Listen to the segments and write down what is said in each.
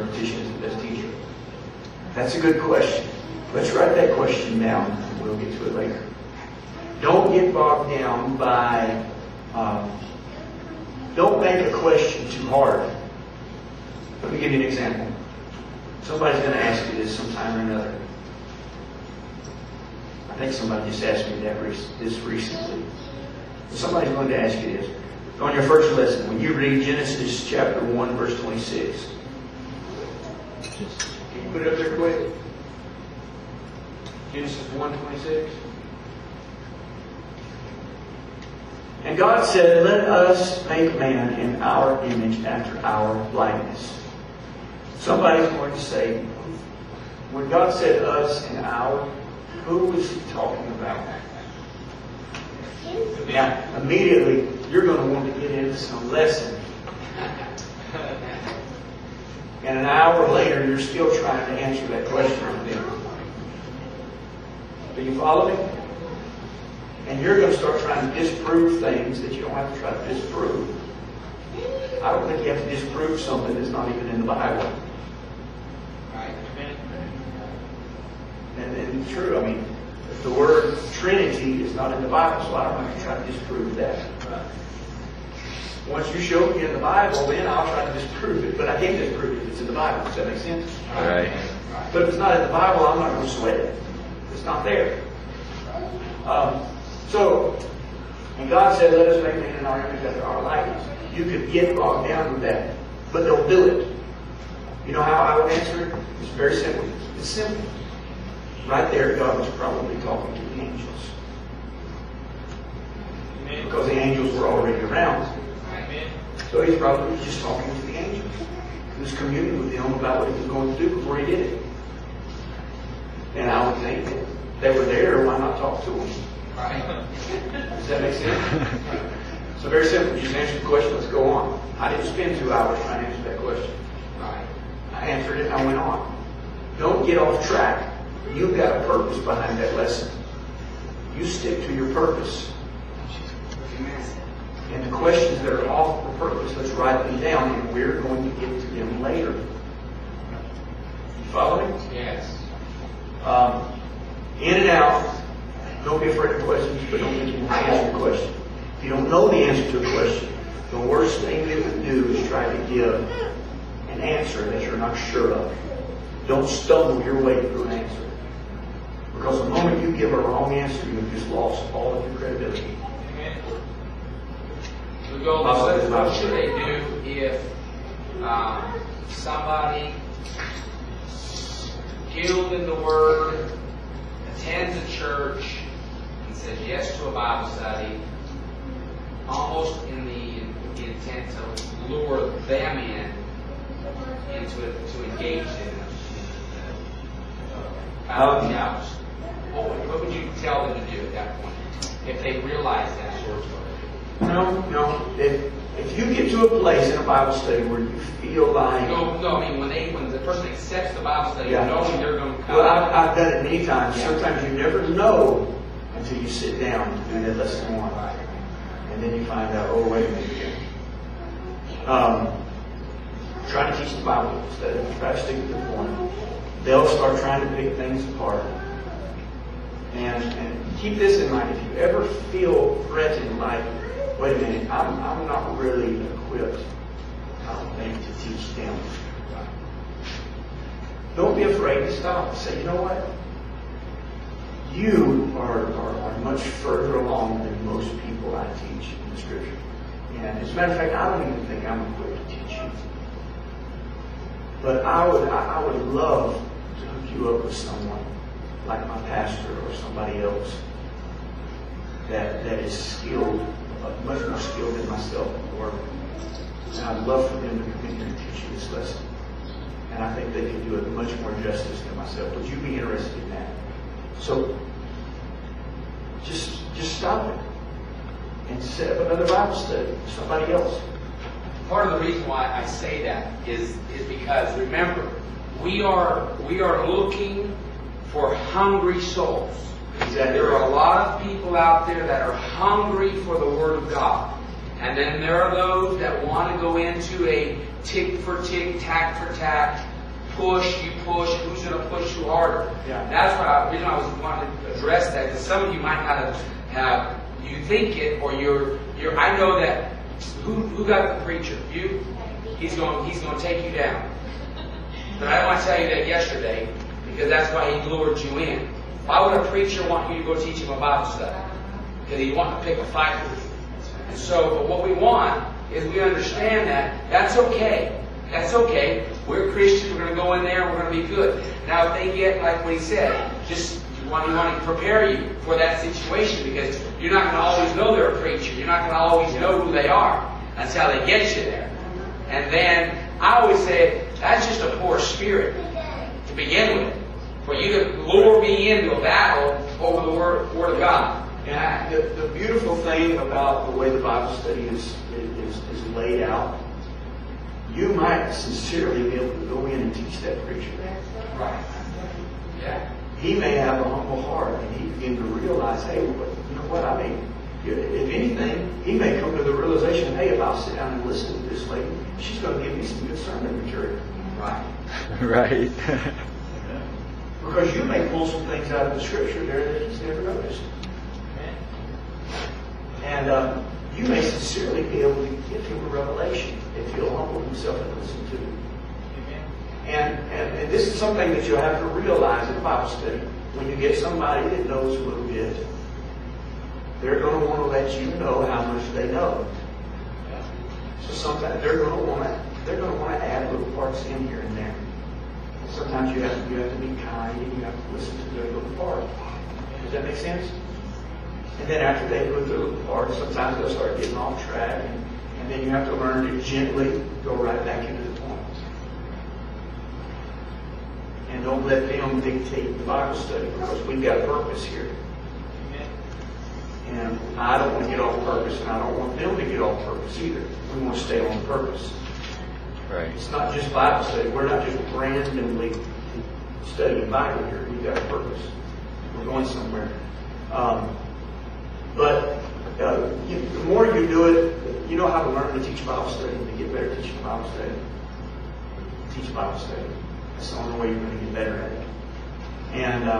repetition is the best teacher? That's a good question. Let's write that question down, and we'll get to it later. Don't get bogged down by, don't make a question too hard. Let me give you an example. Somebody's going to ask you this sometime or another. I think somebody just asked me this recently. Somebody's going to ask you this. On your first lesson, when you read Genesis chapter 1, verse 26. Can you put it up there quick? Genesis 1:26. And God said, let us make man in our image after our likeness. Somebody's going to say, when God said us and our, who was he talking about? Now, immediately, you're going to want to get into some lesson. And an hour later, you're still trying to answer that question for them. Do you follow me? And you're going to start trying to disprove things that you don't have to try to disprove. I don't think you have to disprove something that's not even in the Bible. And it's true. I mean, the word Trinity is not in the Bible, so I don't have to try to disprove that. Once you show me in the Bible, then I'll try to disprove it. But I can't disprove it if it's in the Bible. Does that make sense? All right. But if it's not in the Bible, I'm not going to sweat it. It's not there. And God said, let us make man in our image after our likeness. You could get bogged down with that, but don't do it. You know how I would answer it? It's very simple. It's simple. Right there, God was probably talking to the angels. Amen. Because the angels were already around. Amen. So he's probably just talking to the angels. He was communing with them about what he was going to do before he did it. And I would think that they were there, why not talk to them? Right. Does that make sense? So very simple. You just answer the question, let's go on. I didn't spend 2 hours trying to answer that question. Right. I answered it and I went on. Don't get off track. You've got a purpose behind that lesson. You stick to your purpose. And the questions that are off the purpose, let's write them down, and we're going to get to them later. You follow me? Yes. In and out. Don't be afraid of questions, but don't think you can answer the question. If you don't know the answer to a question, the worst thing they would do is try to give an answer that you're not sure of. Don't stumble your way through an answer. Because the moment you give a wrong answer, you've just lost all of your credibility. What should they do if somebody skilled in the Word attends a church and says yes to a Bible study, almost in the intent to lure them into it, to engage in house? What would you tell them to do at that point if they realize that sort of thing? No. If you get to a place in a Bible study where you feel like... No, I mean when the person accepts the Bible study, knowing they're going to come... Well, I've done it many times. Yeah. Sometimes you never know until you sit down to do that lesson one. And then you find out, oh, wait a minute. Try to teach the Bible study. Try to stick to the point. They'll start trying to pick things apart. And keep this in mind. If you ever feel threatened, like, wait a minute, I'm not really equipped, I don't think, to teach them. Don't be afraid to stop and say, you know what? You are much further along than most people I teach in the Scripture. And as a matter of fact, I don't even think I'm equipped to teach you. But I would love to hook you up with someone like my pastor or somebody else that is skilled, much more skilled than myself in the Word. And I'd love for them to come in here and teach you this lesson. And I think they could do it much more justice than myself. Would you be interested in that? So just stop it and set up another Bible study with somebody else. Part of the reason why I say that is because, remember, we are looking for hungry souls. Exactly. There are a lot of people out there that are hungry for the Word of God. And then there are those that want to go into a tick for tick, tack for tack, push, and who's going to push you harder. Yeah. That's why I wanting to address that, because some of you might not have you think it, or you're. I know that who got the preacher? You. He's going to take you down. But I didn't want to tell you that yesterday, because that's why he lured you in. Why would a preacher want you to go teach him a Bible study? Because he wants to pick a fight with you. And so, but what we want is we understand that that's okay. That's okay. We're Christians. We're going to go in there. We're going to be good. Now, if they get like what he said, just we want to prepare you for that situation, because you're not going to always know they're a preacher. You're not going to always know who they are. That's how they get you there. And then I always say that's just a poor spirit to begin with, for you to lure me into a battle over the Word of God. And the beautiful thing about the way the Bible study is laid out, you might sincerely be able to go in and teach that preacher. Right. Yeah. He may have a humble heart, and he begin to realize, hey, you know what? I mean, if anything, he may come to the realization, hey, if I'll sit down and listen to this lady, she's going to give me some good sermon material. Right. Right. Because you may pull some things out of the Scripture there that he's never noticed. And you may sincerely be able to give him a revelation if he'll humble himself and listen to it. And this is something that you'll have to realize in a Bible study. When you get somebody that knows a little bit, they're going to want to let you know how much they know. So sometimes they're going to want to add little parts in here and there. Sometimes you have to be kind, and you have to listen to their little part. Does that make sense? And then after they put their little part, sometimes they'll start getting off track, and then you have to learn to gently go right back into the point. And don't let them dictate the Bible study, because we've got a purpose here. And I don't want to get off purpose, and I don't want them to get off purpose either. We want to stay on purpose. Right. It's not just Bible study. We're not just randomly studying Bible here. We've got a purpose. We're going somewhere. But the more you do it, you know how to learn to teach Bible study and to get better at teaching Bible study. Teach Bible study. That's the only way you're going to get better at it. And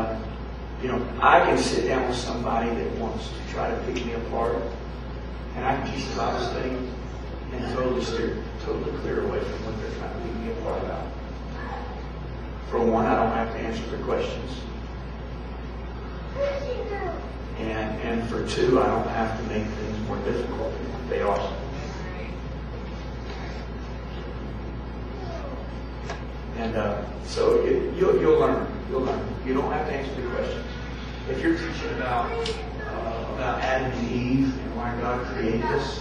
I can sit down with somebody that wants to try to pick me apart, and I can teach the Bible study and totally clear away from what they're trying to pick me apart about. For one, I don't have to answer their questions. And for two, I don't have to make things more difficult than what they are. And so you'll learn. You'll learn. You don't have to answer the questions. If you're teaching about Adam and Eve and why God created us,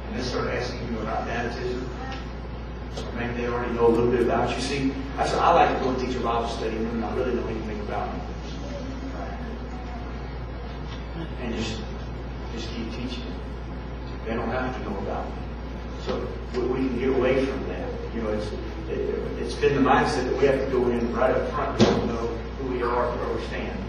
and they start asking you about baptism, or maybe they already know a little bit about you. See, I like to go and teach a Bible study and not really know anything about me. And just keep teaching. They don't have to know about me. So we can get away from that. It's been the mindset that we have to go in right up front and know who we are and where we stand.